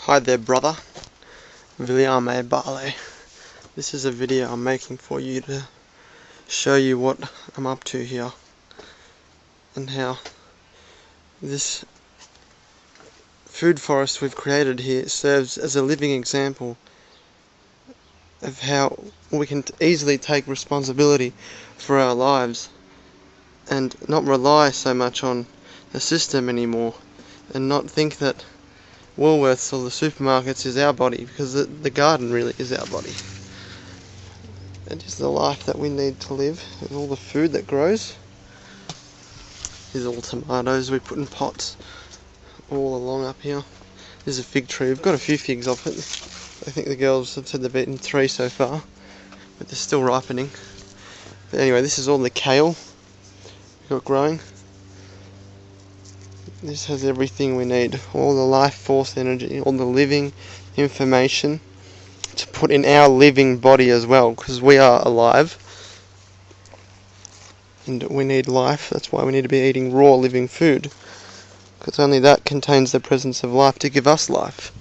Hi there, brother. Vogliamo bale. This is a video I'm making for you to show you what I'm up to here and how this food forest we've created here serves as a living example of how we can easily take responsibility for our lives and not rely so much on the system anymore, and not think that Woolworths or the supermarkets is our body, because the garden really is our body. It is the life that we need to live, and all the food that grows. These are all tomatoes we put in pots all along up here. There's a fig tree. We've got a few figs off it. I think the girls have said they've eaten 3 so far, but they're still ripening. But anyway, this is all the kale we've got growing. This has everything we need, all the life force energy, all the living information to put in our living body as well, because we are alive and we need life. That's why we need to be eating raw living food, because only that contains the presence of life to give us life.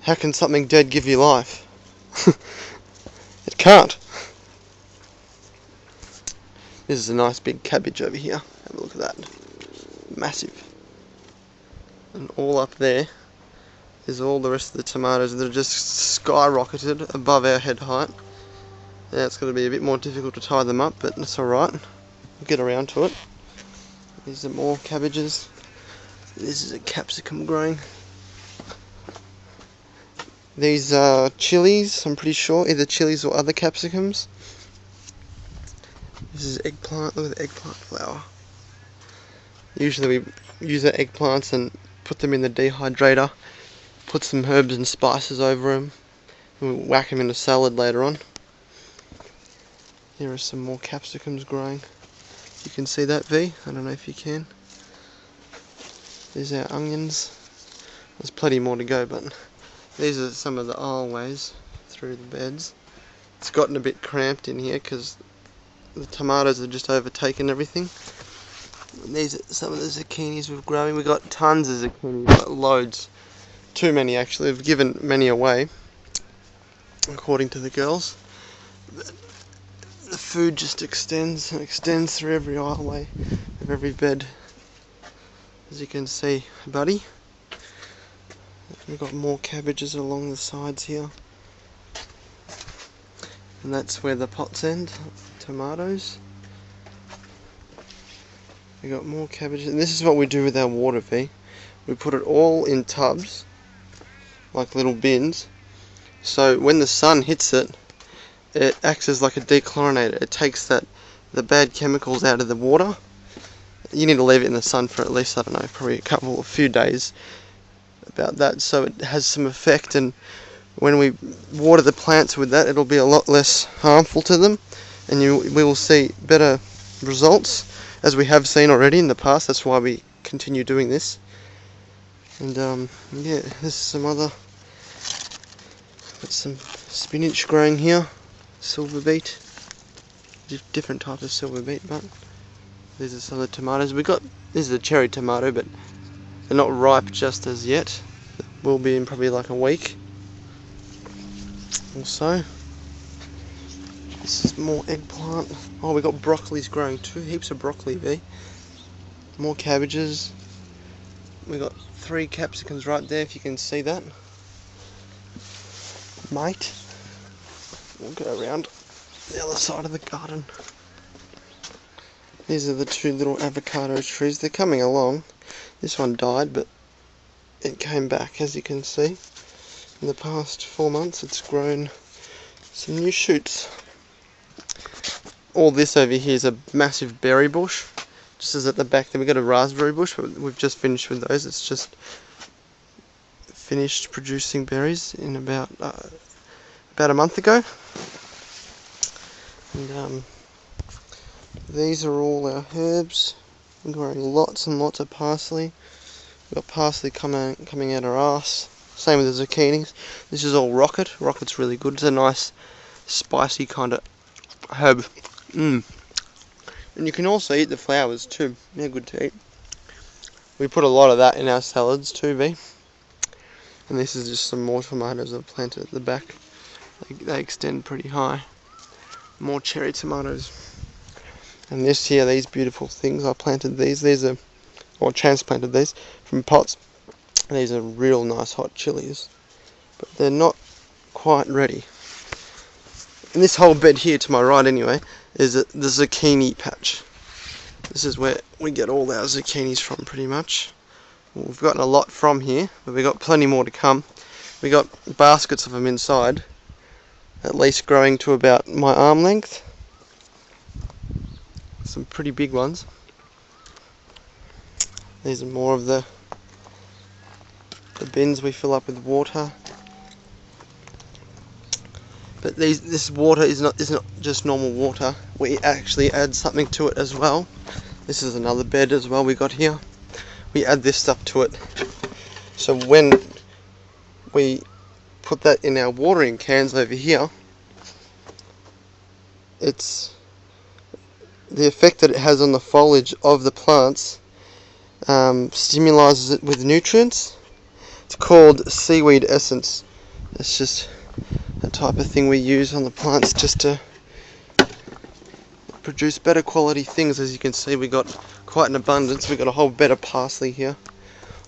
How can something dead give you life? It can't. This is a nice big cabbage over here. Have a look at that. Massive. And all up there is all the rest of the tomatoes that have just skyrocketed above our head height. Now it's going to be a bit more difficult to tie them up, but that's alright. We'll get around to it. These are more cabbages. This is a capsicum growing. These are chilies, I'm pretty sure, either chilies or other capsicums. This is eggplant. Look at the eggplant flower. Usually we use our eggplants and put them in the dehydrator, put some herbs and spices over them, and we'll whack them in a salad later on. Here are some more capsicums growing. You can see that, V? I don't know if you can. There's our onions. There's plenty more to go, but these are some of the aisleways through the beds. It's gotten a bit cramped in here because the tomatoes have just overtaken everything. And these are some of the zucchinis we're growing. We've got tons of zucchinis, we've got loads. Too many actually. We've given many away, according to the girls. But the food just extends and extends through every aisleway of every bed, as you can see, buddy. We've got more cabbages along the sides here. And that's where the pots end, tomatoes. We got more cabbages, and this is what we do with our water, V. We put it all in tubs, like little bins, so when the sun hits it, it acts as like a dechlorinator. It takes the bad chemicals out of the water. You need to leave it in the sun for at least, I don't know, probably a few days, about that, so it has some effect, and when we water the plants with that, it'll be a lot less harmful to them, and we will see better results, as we have seen already in the past. That's why we continue doing this. And yeah, there's some other, got some spinach growing here, silver beet, different type of silver beet, but these are some of the tomatoes. This is a cherry tomato, but they're not ripe just as yet. Will be in probably like a week or so. This is more eggplant. Oh, we got broccolis growing too. Heaps of broccoli, V. More cabbages. We got 3 capsicums right there, if you can see that, mate. We'll go around the other side of the garden. These are the 2 little avocado trees. They're coming along. This one died, but it came back, as you can see. In the past 4 months, it's grown some new shoots. All this over here is a massive berry bush. Just as at the back there, we've got a raspberry bush, but we've just finished with those. It's just finished producing berries in about a month ago. And these are all our herbs. We're growing lots and lots of parsley. We've got parsley coming out our arse. Same with the zucchinis. This is all rocket. Rocket's really good. It's a nice spicy kind of herb. And you can also eat the flowers too. They're good to eat. We put a lot of that in our salads too, V. And this is just some more tomatoes I've planted at the back. They extend pretty high. More cherry tomatoes. And this here, these beautiful things, I planted these. These are, or transplanted these from pots. These are real nice hot chilies, but they're not quite ready. And this whole bed here to my right anyway is the zucchini patch. This is where we get all our zucchinis from pretty much. Well, we've gotten a lot from here, but we've got plenty more to come. We got baskets of them inside, at least growing to about my arm length. Some pretty big ones. These are more of the bins we fill up with water. But this water is not just normal water. We actually add something to it as well. This is another bed as well we got here. We add this stuff to it. So when we put that in our watering cans over here, it's the effect that it has on the foliage of the plants stimulates it with nutrients. It's called seaweed essence. It's just a type of thing we use on the plants just to produce better quality things. As you can see, we got quite an abundance. We got a whole bed of parsley here.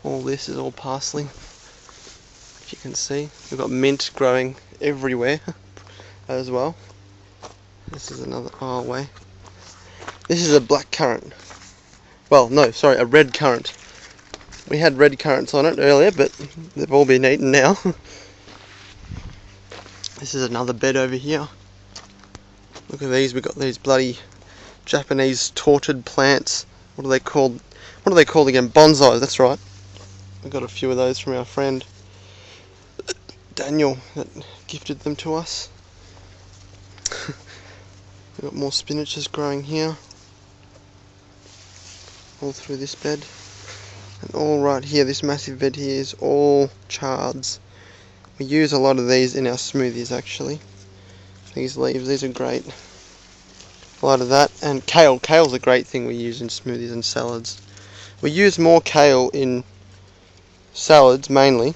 All this is all parsley. If you can see, we've got mint growing everywhere as well. This is another aisle way. This is a black currant. Well, no, sorry, a red currant. We had red currants on it earlier, but they've all been eaten now. This is another bed over here. Look at these. We've got these bloody Japanese tortured plants. What are they called? What are they called again? Bonsais, that's right. We got a few of those from our friend Daniel that gifted them to us. We've got more spinaches growing here. All through this bed. And all right here, this massive bed here is all chards. We use a lot of these in our smoothies actually. These leaves, these are great. A lot of that. And kale. Kale's a great thing we use in smoothies and salads. We use more kale in salads mainly,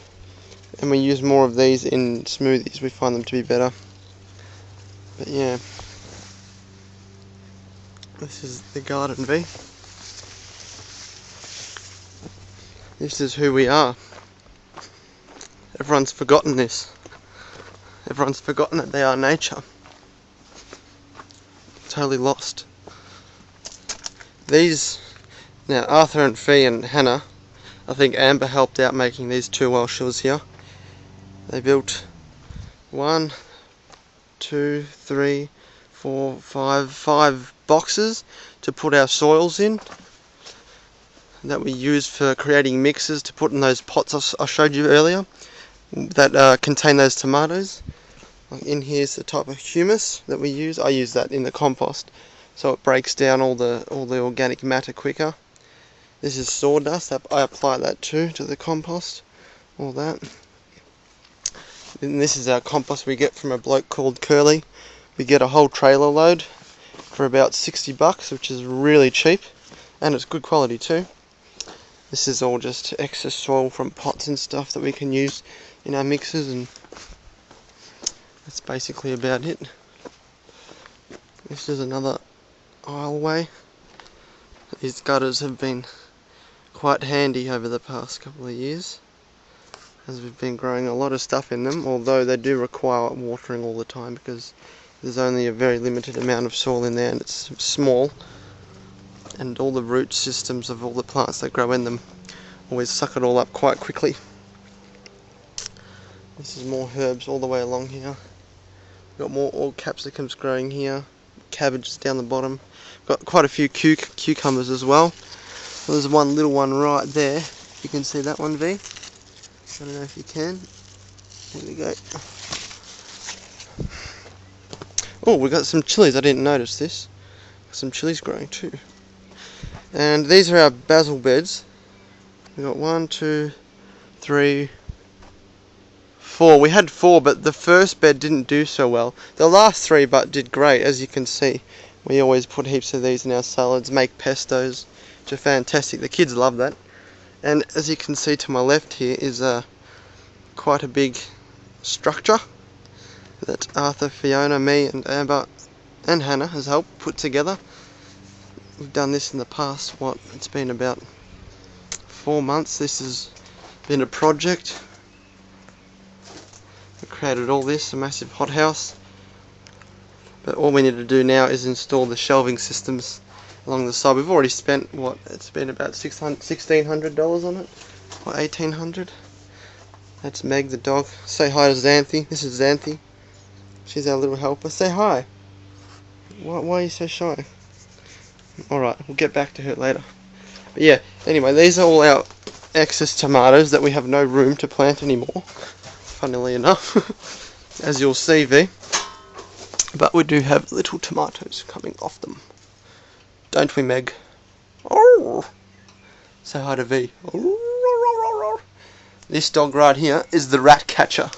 and we use more of these in smoothies. We find them to be better. But yeah. This is the garden V. This is who we are. Everyone's forgotten this. Everyone's forgotten that they are nature. Totally lost. These, now Arthur and Fee and Hannah, I think Amber helped out making these two while she was here. They built 1, 2, 3, 4, 5 boxes to put our soils in, that we use for creating mixes to put in those pots I showed you earlier that contain those tomatoes. In here is the type of humus that we use. I use that in the compost, so it breaks down all the organic matter quicker. This is sawdust. I apply that to the compost. All that. And this is our compost we get from a bloke called Curly. We get a whole trailer load for about $60, which is really cheap, and it's good quality too. This is all just excess soil from pots and stuff that we can use in our mixes, and that's basically about it. This is another aisleway. These gutters have been quite handy over the past couple of years, as we've been growing a lot of stuff in them, although they do require watering all the time because there's only a very limited amount of soil in there and it's small. And all the root systems of all the plants that grow in them always suck it all up quite quickly. This is more herbs all the way along here. We've got more all capsicums growing here, cabbages down the bottom. We've got quite a few cucumbers as well. There's one little one right there. You can see that one, V. I don't know if you can. There we go. Oh, we got some chilies. I didn't notice this. Some chilies growing too. And these are our basil beds. We got 1, 2, 3, 4. We had 4, but the first bed didn't do so well. The last 3 but did great, as you can see. We always put heaps of these in our salads, make pestos, which are fantastic. The kids love that. And as you can see to my left here is quite a big structure that Arthur, Fiona, me and Amber and Hannah has helped put together. We've done this in the past, it's been about 4 months. This has been a project. We created all this, a massive hothouse. But all we need to do now is install the shelving systems along the side. We've already spent, it's been about $1,600 on it, or $1,800. That's Meg the dog. Say hi to Xanthi. This is Xanthi. She's our little helper. Say hi. Why are you so shy? Alright, we'll get back to her later. But yeah, anyway, these are all our excess tomatoes that we have no room to plant anymore, funnily enough, as you'll see, V. But we do have little tomatoes coming off them. Don't we, Meg? Oh! Say hi to V. This dog right here is the rat catcher.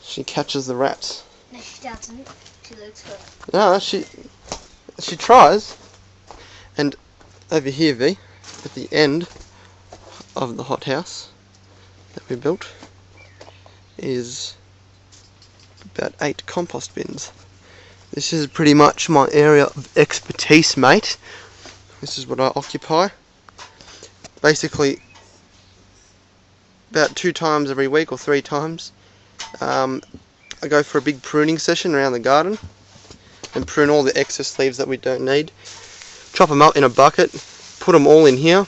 She catches the rats. No, she doesn't. She looks good. No, she tries. And over here, V, at the end of the hothouse that we built, is about 8 compost bins. This is pretty much my area of expertise, mate. This is what I occupy. Basically, about 2 times every week or 3 times, I go for a big pruning session around the garden and prune all the excess leaves that we don't need. Chop them up in a bucket, put them all in here.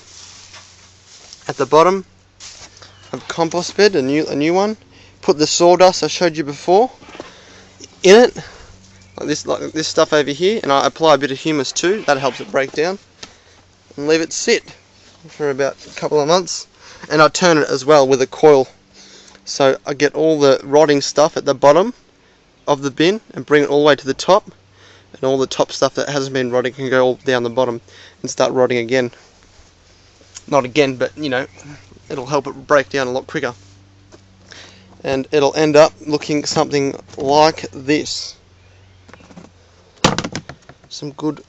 At the bottom, a compost bed, a new one. Put the sawdust I showed you before in it, like this stuff over here, and I apply a bit of humus too. That helps it break down, and leave it sit for about a couple of months. And I turn it as well with a coil, so I get all the rotting stuff at the bottom of the bin and bring it all the way to the top, and all the top stuff that hasn't been rotting can go all down the bottom and start rotting again. Not again, but you know, it'll help it break down a lot quicker. And it'll end up looking something like this. Some good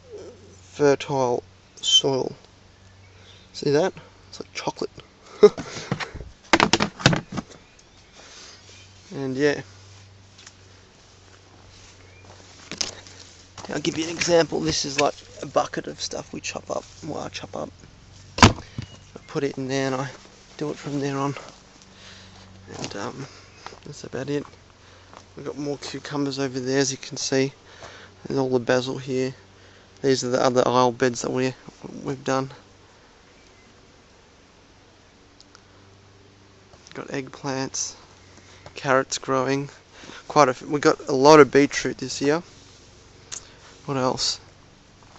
fertile soil. See that? It's like chocolate. And yeah. I'll give you an example. This is like a bucket of stuff we chop up. Well, I chop up. I put it in there and I do it from there on. And that's about it. We've got more cucumbers over there, as you can see. There's all the basil here. These are the other aisle beds that we've done. Got eggplants, carrots growing. We got a lot of beetroot this year. What else?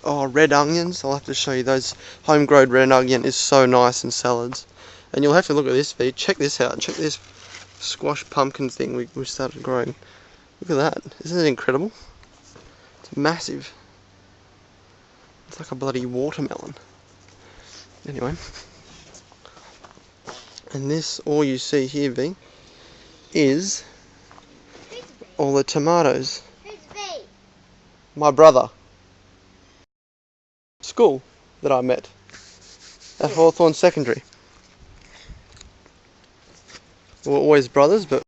Oh, red onions. I'll have to show you those. Home-grown red onion is so nice in salads. And you'll have to look at this feed. Check this out. Check this squash pumpkin thing we started growing. Look at that. Isn't it incredible? It's massive. It's like a bloody watermelon. Anyway. And this, all you see here, V, is all the tomatoes. Who's V? My brother. School that I met at Hawthorne Secondary. We were always brothers, but